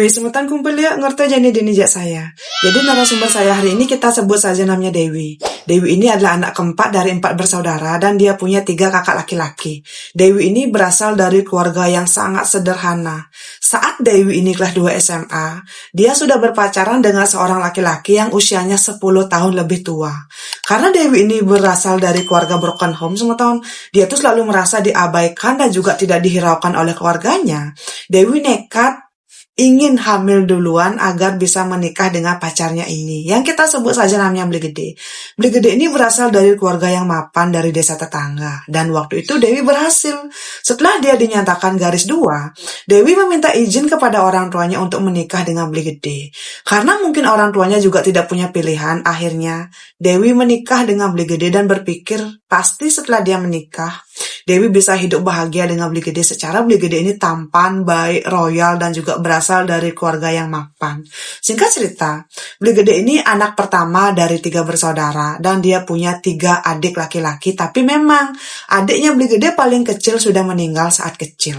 Wih, semetan kumpul ya, ngerti aja nih dini jak saya. Jadi narasumber saya hari ini kita sebut saja namanya Dewi. Dewi ini adalah anak keempat dari 4 bersaudara dan dia punya 3 kakak laki-laki. Dewi ini berasal dari keluarga yang sangat sederhana. Saat Dewi ini kelas 2 SMA, dia sudah berpacaran dengan seorang laki-laki yang usianya 10 tahun lebih tua. Karena Dewi ini berasal dari keluarga broken home semeton, dia tuh selalu merasa diabaikan dan juga tidak dihiraukan oleh keluarganya. Dewi nekat ingin hamil duluan agar bisa menikah dengan pacarnya ini, yang kita sebut saja namanya Beli Gede. Beli Gede ini berasal dari keluarga yang mapan dari desa tetangga, dan waktu itu Dewi berhasil. Setelah dia dinyatakan garis 2, Dewi meminta izin kepada orang tuanya untuk menikah dengan Beli Gede. Karena mungkin orang tuanya juga tidak punya pilihan, akhirnya Dewi menikah dengan Beli Gede dan berpikir pasti setelah dia menikah, Dewi bisa hidup bahagia dengan Beli Gede secara Beli Gede ini tampan, baik, royal, dan juga berasal dari keluarga yang mapan. Singkat cerita, Beli Gede ini anak pertama dari 3 bersaudara, dan dia punya 3 adik laki-laki, tapi memang adiknya Beli Gede paling kecil sudah meninggal saat kecil.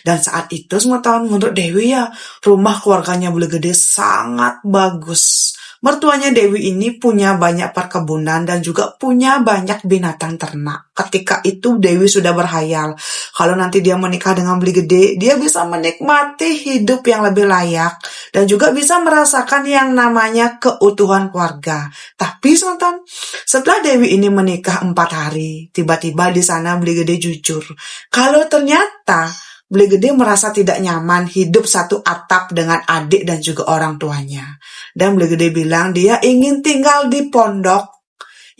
Dan saat itu semua tahun menurut Dewi ya, rumah keluarganya Beli Gede sangat bagus. Mertuanya Dewi ini punya banyak perkebunan dan juga punya banyak binatang ternak. Ketika itu Dewi sudah berhayal, kalau nanti dia menikah dengan Beli Gede, dia bisa menikmati hidup yang lebih layak dan juga bisa merasakan yang namanya keutuhan keluarga. Tapi setelah Dewi ini menikah 4 hari, tiba-tiba di sana Beli Gede jujur kalau ternyata Beli Gede merasa tidak nyaman hidup satu atap dengan adik dan juga orang tuanya. Dan Beli Gede bilang dia ingin tinggal di pondok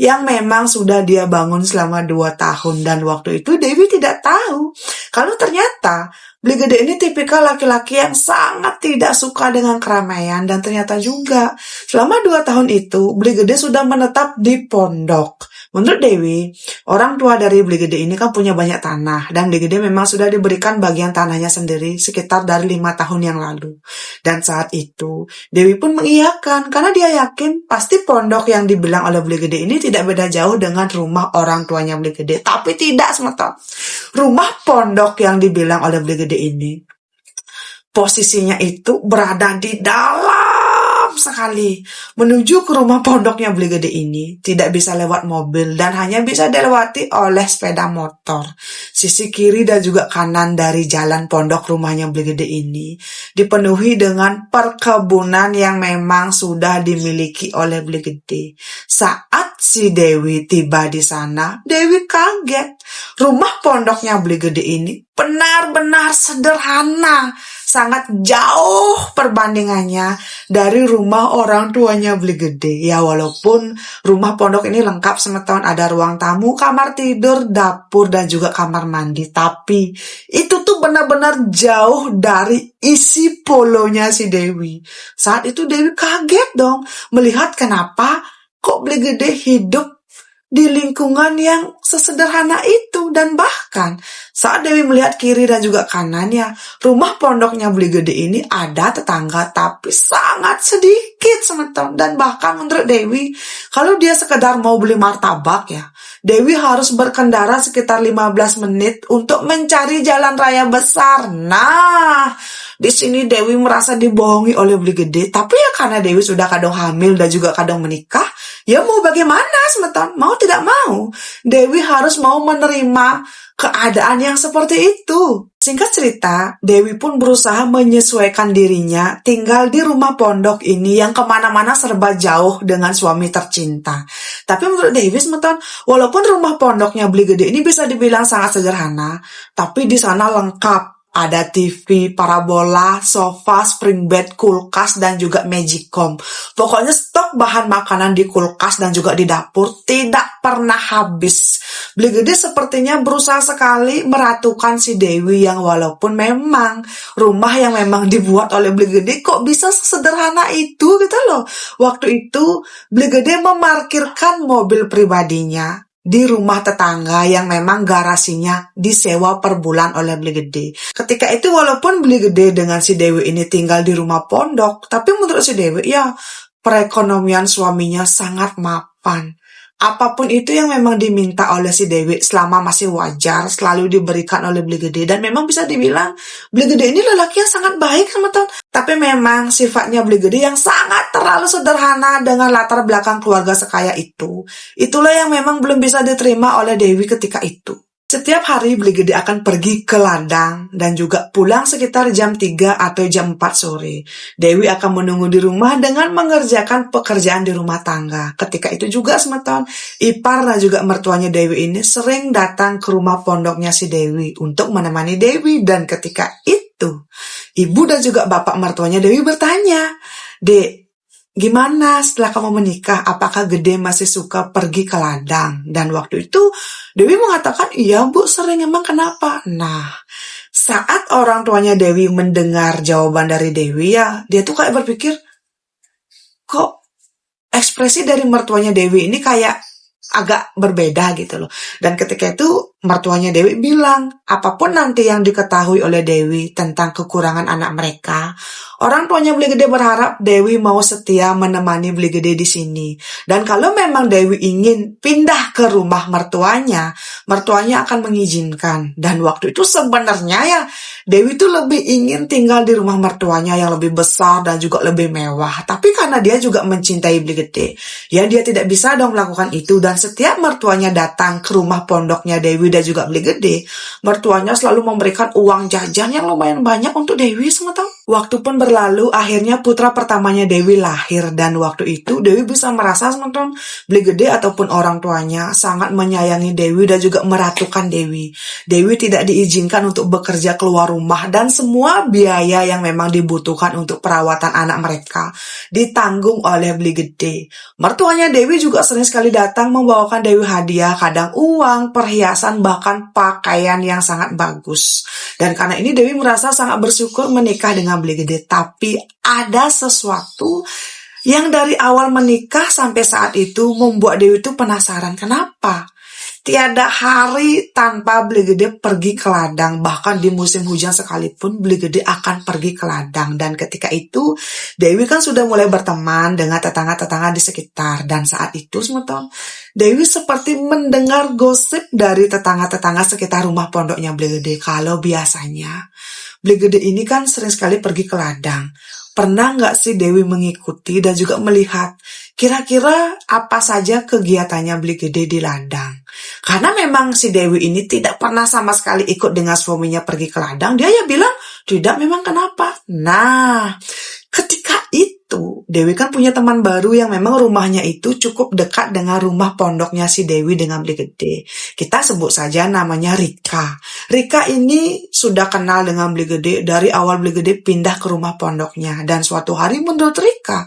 yang memang sudah dia bangun selama 2 tahun. Dan waktu itu Dewi tidak tahu kalau ternyata Beli Gede ini tipikal laki-laki yang sangat tidak suka dengan keramaian. Dan ternyata juga selama 2 tahun itu Beli Gede sudah menetap di pondok. Menurut Dewi, orang tua dari Beli Gede ini kan punya banyak tanah, dan Beli Gede memang sudah diberikan bagian tanahnya sendiri sekitar dari 5 tahun yang lalu. Dan saat itu, Dewi pun mengiyakan karena dia yakin pasti pondok yang dibilang oleh Beli Gede ini tidak beda jauh dengan rumah orang tuanya Beli Gede. Tapi tidak semeton. Rumah pondok yang dibilang oleh Beli Gede ini, posisinya itu berada di dalam sekali. Menuju ke rumah pondoknya Beli Gede ini tidak bisa lewat mobil dan hanya bisa dilewati oleh sepeda motor. Sisi kiri dan juga kanan dari jalan pondok rumahnya Beli Gede ini dipenuhi dengan perkebunan yang memang sudah dimiliki oleh Beli Gede. Saat si Dewi tiba di sana, Dewi kaget. Rumah pondoknya Beli Gede ini benar-benar sederhana, sangat jauh perbandingannya dari rumah orang tuanya Beli Gede. Ya walaupun rumah pondok ini lengkap semeton, ada ruang tamu, kamar tidur, dapur, dan juga kamar mandi. Tapi itu tuh benar-benar jauh dari isi polonya si Dewi. Saat itu Dewi kaget dong melihat kenapa kok Beli Gede hidup di lingkungan yang sesederhana itu. Dan bahkan saat Dewi melihat kiri dan juga kanannya, rumah pondoknya Beli Gede ini ada tetangga tapi sangat sedikit semeton. Dan bahkan menurut Dewi, kalau dia sekedar mau beli martabak ya, Dewi harus berkendara sekitar 15 menit untuk mencari jalan raya besar. Nah, di sini Dewi merasa dibohongi oleh Beli Gede. Tapi ya karena Dewi sudah kadang hamil dan juga kadang menikah, ya mau bagaimana semeton, mau tidak mau, Dewi harus mau menerima keadaan yang seperti itu. Singkat cerita, Dewi pun berusaha menyesuaikan dirinya tinggal di rumah pondok ini yang kemana-mana serba jauh dengan suami tercinta. Tapi menurut Dewi semeton, walaupun rumah pondoknya Beli Gede ini bisa dibilang sangat sederhana, tapi di sana lengkap. Ada TV, parabola, sofa, spring bed, kulkas, dan juga magicom. Pokoknya stok bahan makanan di kulkas dan juga di dapur tidak pernah habis. Beli Gede sepertinya berusaha sekali meratukan si Dewi yang walaupun memang rumah yang memang dibuat oleh Beli Gede kok bisa sesederhana itu gitu loh. Waktu itu Beli Gede memarkirkan mobil pribadinya di rumah tetangga yang memang garasinya disewa per bulan oleh Beli Gede. Ketika itu walaupun Beli Gede dengan si Dewi ini tinggal di rumah pondok, tapi menurut si Dewi ya perekonomian suaminya sangat mapan. Apapun itu yang memang diminta oleh si Dewi selama masih wajar selalu diberikan oleh Beli Gede. Dan memang bisa dibilang Beli Gede ini lelaki yang sangat baik teman-teman. Tapi memang sifatnya Beli Gede yang sangat terlalu sederhana dengan latar belakang keluarga sekaya itu. Itulah yang memang belum bisa diterima oleh Dewi ketika itu. Setiap hari Beli Gede akan pergi ke ladang dan juga pulang sekitar jam 3 atau jam 4 sore. Dewi akan menunggu di rumah dengan mengerjakan pekerjaan di rumah tangga. Ketika itu juga semeton, ipar dan juga mertuanya Dewi ini sering datang ke rumah pondoknya si Dewi untuk menemani Dewi. Dan ketika itu, ibu dan juga bapak mertuanya Dewi bertanya, "Dek, gimana setelah kamu menikah? Apakah Gede masih suka pergi ke ladang?" Dan waktu itu Dewi mengatakan, "Iya Bu, sering, emang kenapa?" Nah, saat orang tuanya Dewi mendengar jawaban dari Dewi ya, dia tuh kayak berpikir, kok ekspresi dari mertuanya Dewi ini kayak agak berbeda gitu loh. Dan ketika itu mertuanya Dewi bilang, apapun nanti yang diketahui oleh Dewi tentang kekurangan anak mereka, orang tuanya Beli Gede berharap Dewi mau setia menemani Beli Gede di sini. Dan kalau memang Dewi ingin pindah ke rumah mertuanya akan mengizinkan. Dan waktu itu sebenarnya ya Dewi tuh lebih ingin tinggal di rumah mertuanya yang lebih besar dan juga lebih mewah. Tapi karena dia juga mencintai Beli Gede, ya dia tidak bisa dong melakukan itu. Dan setiap mertuanya datang ke rumah pondoknya Dewi dan juga Beli Gede, mertuanya selalu memberikan uang jajan yang lumayan banyak untuk Dewi semata. Waktu pun berlalu, akhirnya putra pertamanya Dewi lahir. Dan waktu itu Dewi bisa merasa semata Beli Gede ataupun orang tuanya sangat menyayangi Dewi dan juga meratukan Dewi. Dewi tidak diizinkan untuk bekerja keluar rumah dan semua biaya yang memang dibutuhkan untuk perawatan anak mereka ditanggung oleh Beli Gede. Mertuanya Dewi juga sering sekali datang membawakan Dewi hadiah, kadang uang, perhiasan, bahkan pakaian yang sangat bagus. Dan karena ini Dewi merasa sangat bersyukur menikah dengan Beli Gede. Tapi ada sesuatu yang dari awal menikah sampai saat itu membuat Dewi itu penasaran. Kenapa? Tiada hari tanpa Beli Gede pergi ke ladang. Bahkan di musim hujan sekalipun Beli Gede akan pergi ke ladang. Dan ketika itu Dewi kan sudah mulai berteman dengan tetangga-tetangga di sekitar. Dan saat itu semeton, Dewi seperti mendengar gosip dari tetangga-tetangga sekitar rumah pondoknya Beli Gede. Kalau biasanya Beli Gede ini kan sering sekali pergi ke ladang. Pernah nggak sih Dewi mengikuti dan juga melihat kira-kira apa saja kegiatannya Beli Gede di ladang? Karena memang si Dewi ini tidak pernah sama sekali ikut dengan suaminya pergi ke ladang. Dia ya bilang, tidak, memang kenapa? Nah, ketika itu Dewi kan punya teman baru yang memang rumahnya itu cukup dekat dengan rumah pondoknya si Dewi dengan Beli Gede. Kita sebut saja namanya Rika. Rika ini sudah kenal dengan Beli Gede dari awal Beli Gede pindah ke rumah pondoknya. Dan suatu hari menurut Rika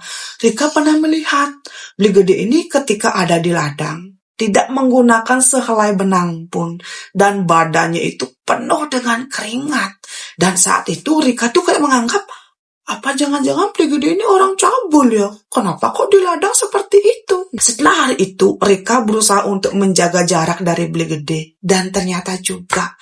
pernah melihat Beli Gede ini ketika ada di ladang tidak menggunakan sehelai benang pun. Dan badannya itu penuh dengan keringat. Dan saat itu Rika tuh kayak menganggap, apa jangan-jangan Beli Gede ini orang cabul ya? Kenapa kok di ladang seperti itu? Setelah hari itu, Rika berusaha untuk menjaga jarak dari Beli Gede. Dan ternyata juga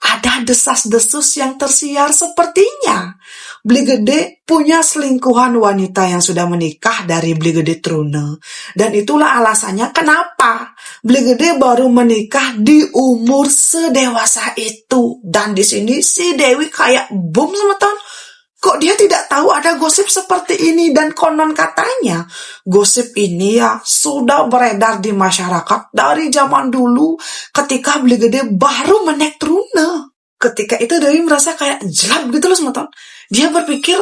ada desas-desus yang tersiar sepertinya Beli Gede punya selingkuhan wanita yang sudah menikah dari Beli Gede Trune. Dan itulah alasannya kenapa Beli Gede baru menikah di umur sedewasa itu. Dan di sini si Dewi kayak boom semeton. Kok dia tidak tahu ada gosip seperti ini? Dan konon katanya gosip ini ya sudah beredar di masyarakat dari zaman dulu ketika Beli Gede baru menek Trune. Ketika itu Dewi merasa kayak jelek gitu loh semeton. Dia berpikir,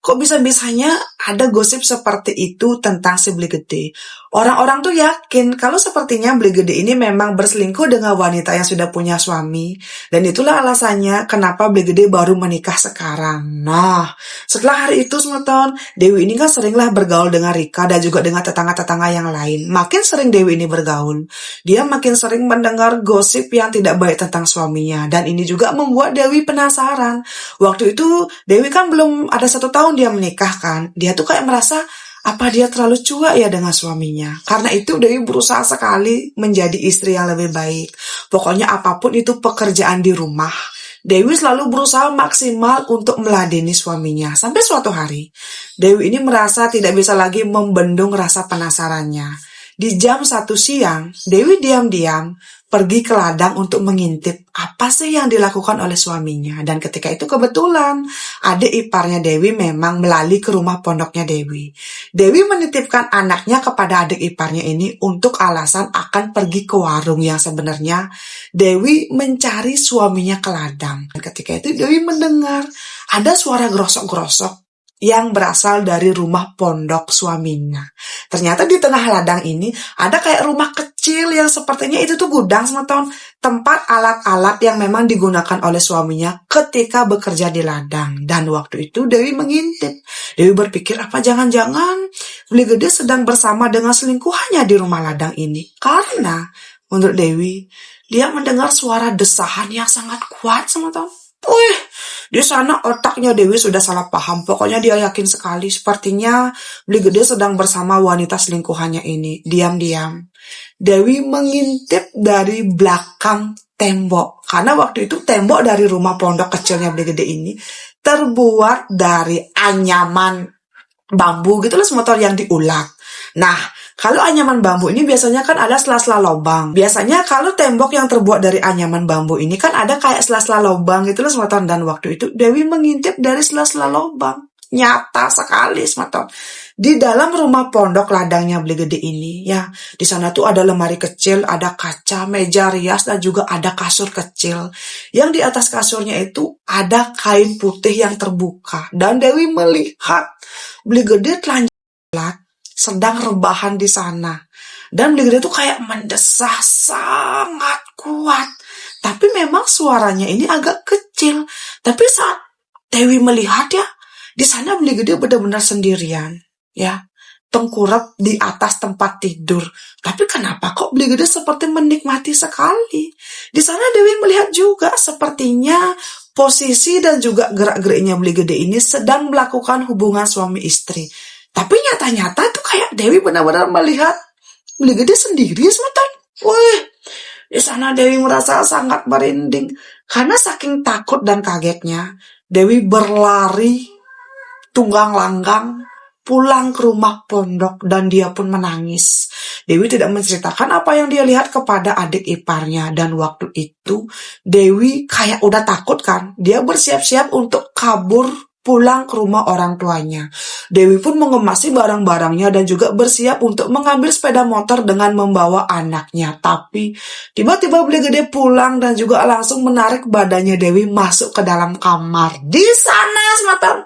kok bisa-bisanya ada gosip seperti itu tentang si Beli Gede. Orang-orang tuh yakin kalau sepertinya Beli Gede ini memang berselingkuh dengan wanita yang sudah punya suami. Dan itulah alasannya kenapa Beli Gede baru menikah sekarang. Nah, setelah hari itu semeton, Dewi ini kan seringlah bergaul dengan Rika dan juga dengan tetangga-tetangga yang lain. Makin sering Dewi ini bergaul, dia makin sering mendengar gosip yang tidak baik tentang suaminya. Dan ini juga membuat Dewi penasaran. Waktu itu Dewi kan belum ada 1 tahun dia menikah kan. Dia tuh kayak merasa, apa dia terlalu cuek ya dengan suaminya? Karena itu Dewi berusaha sekali menjadi istri yang lebih baik. Pokoknya apapun itu pekerjaan di rumah, Dewi selalu berusaha maksimal untuk meladeni suaminya. Sampai suatu hari, Dewi ini merasa tidak bisa lagi membendung rasa penasarannya. Di jam 1 siang, Dewi diam-diam pergi ke ladang untuk mengintip apa sih yang dilakukan oleh suaminya. Dan ketika itu kebetulan adik iparnya Dewi memang melalui ke rumah pondoknya Dewi. Dewi menitipkan anaknya kepada adik iparnya ini untuk alasan akan pergi ke warung yang sebenarnya Dewi mencari suaminya ke ladang. Dan ketika itu Dewi mendengar ada suara grosok-grosok yang berasal dari rumah pondok suaminya. Ternyata di tengah ladang ini ada kayak rumah kecil yang sepertinya itu tuh gudang semeton, tempat alat-alat yang memang digunakan oleh suaminya ketika bekerja di ladang. Dan waktu itu Dewi mengintip. Dewi berpikir apa jangan-jangan Beli Gede sedang bersama dengan selingkuhannya di rumah ladang ini. Karena menurut Dewi, dia mendengar suara desahan yang sangat kuat semeton. Wih, di sana otaknya Dewi sudah salah paham. Pokoknya dia yakin sekali sepertinya Beli Gede sedang bersama wanita selingkuhannya ini. Diam-diam Dewi mengintip dari belakang tembok. Karena waktu itu tembok dari rumah pondok kecilnya Beli Gede ini terbuat dari anyaman bambu gitu loh, motor yang diulek. Nah, kalau anyaman bambu ini biasanya kan ada sela-sela lubang. Biasanya kalau tembok yang terbuat dari anyaman bambu ini kan ada kayak sela-sela lubang gitu loh, motor. Dan waktu itu Dewi mengintip dari sela-sela lubang. Nyata sekali, motor. Di dalam rumah pondok ladangnya Beli Gede ini, ya, di sana tuh ada lemari kecil, ada kaca, meja rias, dan juga ada kasur kecil. Yang di atas kasurnya itu ada kain putih yang terbuka. Dan Dewi melihat Beli Gede telanjang sedang rebahan di sana. Dan Beli Gede tuh kayak mendesah sangat kuat. Tapi memang suaranya ini agak kecil. Tapi saat Dewi melihat ya, di sana Beli Gede benar-benar sendirian. Ya, tengkurap di atas tempat tidur. Tapi kenapa kok Beli Gede seperti menikmati sekali? Di sana Dewi melihat juga sepertinya posisi dan juga gerak-geriknya Beli Gede ini sedang melakukan hubungan suami istri. Tapi nyata-nyata tuh kayak Dewi benar-benar melihat Beli Gede sendiri semeton. Wih, di sana Dewi merasa sangat merinding. Karena saking takut dan kagetnya, Dewi berlari tunggang langgang pulang ke rumah pondok dan dia pun menangis. Dewi tidak menceritakan apa yang dia lihat kepada adik iparnya. Dan waktu itu Dewi kayak udah takut kan. Dia bersiap-siap untuk kabur pulang ke rumah orang tuanya. Dewi pun mengemasi barang-barangnya dan juga bersiap untuk mengambil sepeda motor dengan membawa anaknya. Tapi tiba-tiba Beli Gede pulang dan juga langsung menarik badannya Dewi masuk ke dalam kamar. Di sana sematan,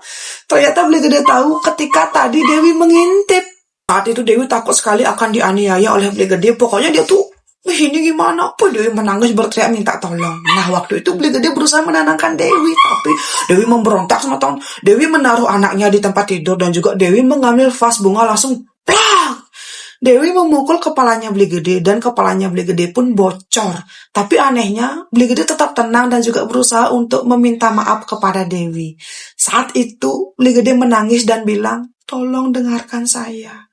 ternyata Beli Gede tahu ketika tadi Dewi mengintip. Saat itu Dewi takut sekali akan dianiaya oleh Beli Gede. Pokoknya dia tuh, ini gimana? Apa Dewi menangis berteriak minta tolong. Nah, waktu itu Beli Gede berusaha menenangkan Dewi. Tapi Dewi memberontak sama tahun. Dewi menaruh anaknya di tempat tidur. Dan juga Dewi mengambil vas bunga langsung plak. Dewi memukul kepalanya Beli Gede. Dan kepalanya Beli Gede pun bocor. Tapi anehnya Beli Gede tetap tenang dan juga berusaha untuk meminta maaf kepada Dewi. Saat itu Beli Gede menangis dan bilang, tolong dengarkan saya.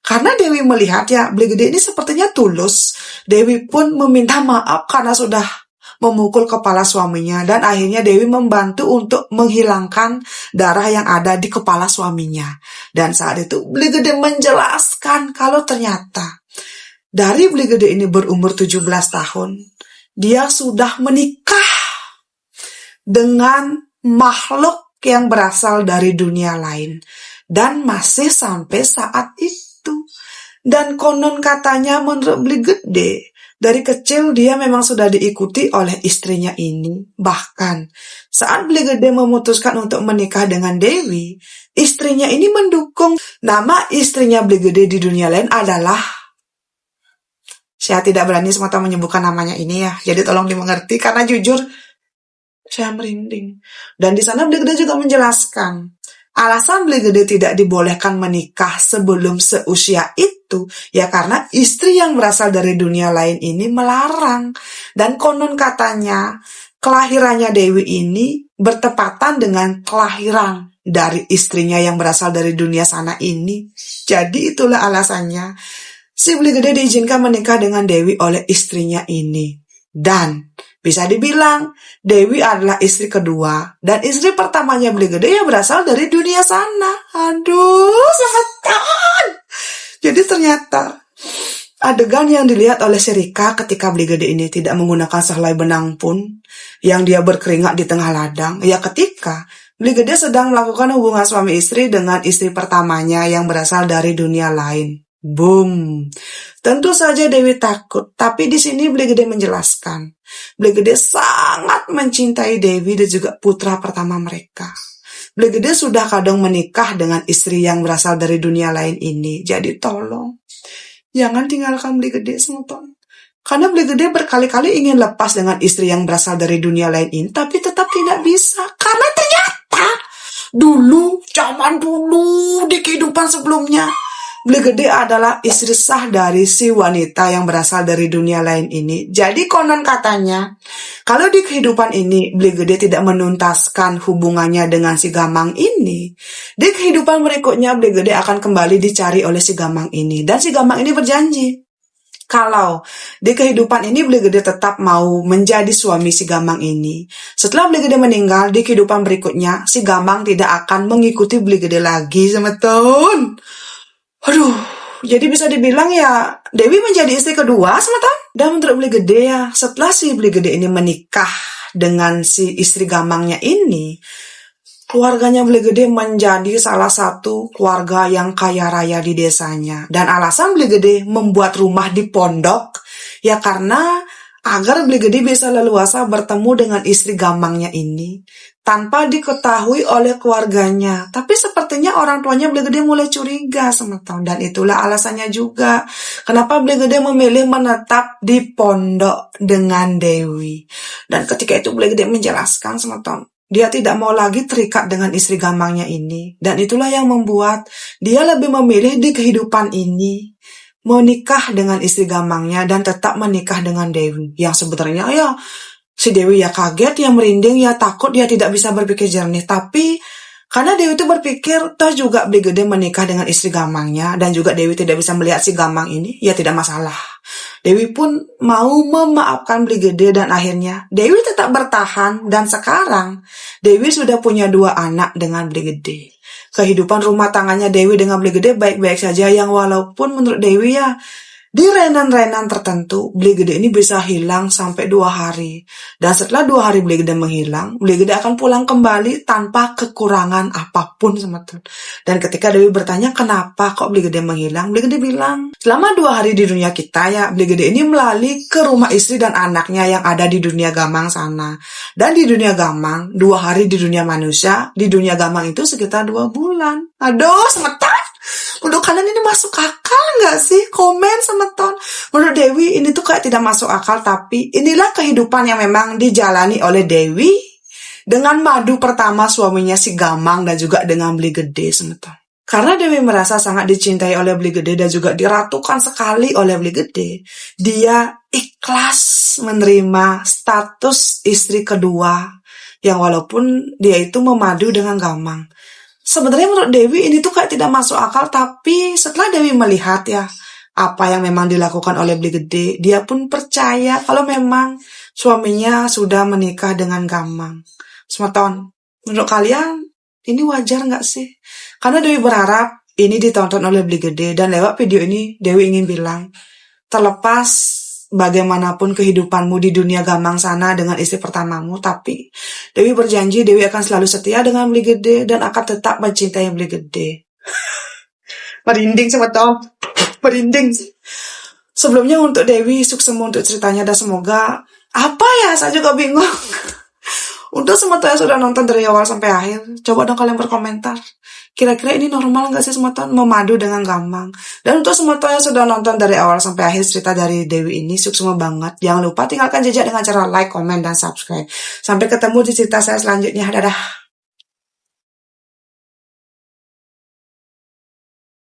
Karena Dewi melihat ya, Beli Gede ini sepertinya tulus. Dewi pun meminta maaf karena sudah memukul kepala suaminya. Dan akhirnya Dewi membantu untuk menghilangkan darah yang ada di kepala suaminya. Dan saat itu Beli Gede menjelaskan kalau ternyata dari Beli Gede ini berumur 17 tahun, dia sudah menikah dengan makhluk yang berasal dari dunia lain. Dan masih sampai saat itu. Dan konon katanya menurut Beli Gede, dari kecil dia memang sudah diikuti oleh istrinya ini. Bahkan saat Beli Gede memutuskan untuk menikah dengan Dewi, istrinya ini mendukung. Nama istrinya Beli Gede di dunia lain adalah, saya tidak berani semata menyebutkan namanya ini ya. Jadi tolong dimengerti karena jujur saya merinding. Dan di sana Beli Gede juga menjelaskan alasan Beli Gede tidak dibolehkan menikah sebelum seusia itu, ya karena istri yang berasal dari dunia lain ini melarang. Dan konon katanya, kelahirannya Dewi ini bertepatan dengan kelahiran dari istrinya yang berasal dari dunia sana ini. Jadi itulah alasannya, si Beli Gede diizinkan menikah dengan Dewi oleh istrinya ini. Dan bisa dibilang Dewi adalah istri kedua. Dan istri pertamanya Beli Gede yang berasal dari dunia sana. Aduh, semeton. Jadi ternyata Adegan yang dilihat oleh si Rika ketika Beli Gede ini tidak menggunakan sehelai benang pun, yang dia berkeringat di tengah ladang, ya ketika Beli Gede sedang melakukan hubungan suami istri dengan istri pertamanya yang berasal dari dunia lain. Boom. Tentu saja Dewi takut, tapi di sini Beli Gede menjelaskan. Beli Gede sangat mencintai Dewi dan juga putra pertama mereka. Beli Gede sudah kadang menikah dengan istri yang berasal dari dunia lain ini. Jadi tolong, jangan tinggalkan Beli Gede, Smuton. Karena Beli Gede berkali-kali ingin lepas dengan istri yang berasal dari dunia lain ini, tapi tetap tidak bisa. Karena ternyata zaman dulu, di kehidupan sebelumnya, Beli Gede adalah istri sah dari si wanita yang berasal dari dunia lain ini. Jadi konon katanya, kalau di kehidupan ini Beli Gede tidak menuntaskan hubungannya dengan si Gamang ini, di kehidupan berikutnya Beli Gede akan kembali dicari oleh si Gamang ini. Dan si Gamang ini berjanji, kalau di kehidupan ini Beli Gede tetap mau menjadi suami si Gamang ini, setelah Beli Gede meninggal, di kehidupan berikutnya si Gamang tidak akan mengikuti Beli Gede lagi, semeton. Aduh, jadi bisa dibilang ya Dewi menjadi istri kedua, semeton. Dan menurut Beli Gede ya, setelah si Beli Gede ini menikah dengan si istri Gamangnya ini, keluarganya Beli Gede menjadi salah satu keluarga yang kaya raya di desanya. Dan alasan Beli Gede membuat rumah di pondok, ya karena agar Beli Gede bisa leluasa bertemu dengan istri Gamangnya ini tanpa diketahui oleh keluarganya. Tapi sepertinya orang tuanya Beli Gede mulai curiga, semeton. Dan itulah alasannya juga kenapa Beli Gede memilih menetap di pondok dengan Dewi. Dan ketika itu Beli Gede menjelaskan, semeton, dia tidak mau lagi terikat dengan istri Gamangnya ini. Dan itulah yang membuat dia lebih memilih di kehidupan ini menikah dengan istri Gamangnya dan tetap menikah dengan Dewi. Yang sebenarnya ya si Dewi ya kaget, ya merinding, ya takut, ya tidak bisa berpikir jernih. Tapi karena Dewi itu berpikir, toh juga Beli Gede menikah dengan istri Gamangnya dan juga Dewi tidak bisa melihat si Gamang ini, ya tidak masalah. Dewi pun mau memaafkan Beli Gede dan akhirnya Dewi tetap bertahan dan sekarang Dewi sudah punya 2 anak dengan Beli Gede. Kehidupan rumah tangganya Dewi dengan Beli Gede baik-baik saja, yang walaupun menurut Dewi ya di renan-renan tertentu Beli Gede ini bisa hilang sampai 2 hari. Dan setelah 2 hari Beli Gede menghilang, Beli Gede akan pulang kembali tanpa kekurangan apapun, semeton. Dan ketika Dewi bertanya kenapa kok Beli Gede menghilang, Beli Gede bilang, selama 2 hari di dunia kita ya, Beli Gede ini melalui ke rumah istri dan anaknya yang ada di dunia Gamang sana. Dan di dunia Gamang, 2 hari di dunia manusia, di dunia Gamang itu sekitar 2 bulan. Aduh, semeton. Menurut kalian ini masuk akal nggak sih? Komen, semeton. Menurut Dewi ini tuh kayak tidak masuk akal, tapi inilah kehidupan yang memang dijalani oleh Dewi dengan madu pertama suaminya si Gamang dan juga dengan Beli Gede, semeton. Karena Dewi merasa sangat dicintai oleh Beli Gede dan juga diratukan sekali oleh Beli Gede, dia ikhlas menerima status istri kedua yang walaupun dia itu memadu dengan Gamang. Sebenarnya menurut Dewi ini tuh kayak tidak masuk akal, tapi setelah Dewi melihat ya apa yang memang dilakukan oleh Beli Gede, dia pun percaya kalau memang suaminya sudah menikah dengan Gamang. Semeton, menurut kalian ini wajar nggak sih? Karena Dewi berharap ini ditonton oleh Beli Gede, dan lewat video ini Dewi ingin bilang, terlepas bagaimanapun kehidupanmu di dunia Gamang sana dengan istri pertamamu, tapi Dewi berjanji Dewi akan selalu setia dengan Beli Gede dan akan tetap mencintai Beli Gede. Merinding, semeton. Merinding. Sebelumnya untuk Dewi, sukses untuk ceritanya dan semoga apa ya, saya juga bingung. Untuk semeton yang sudah nonton dari awal sampai akhir, coba dong kalian berkomentar. Kira-kira ini normal nggak sih semeton memadu dengan Gamang? Dan untuk semeton yang sudah nonton dari awal sampai akhir cerita dari Dewi ini, sukses banget. Jangan lupa tinggalkan jejak dengan cara like, komen, dan subscribe. Sampai ketemu di cerita saya selanjutnya. Dadah.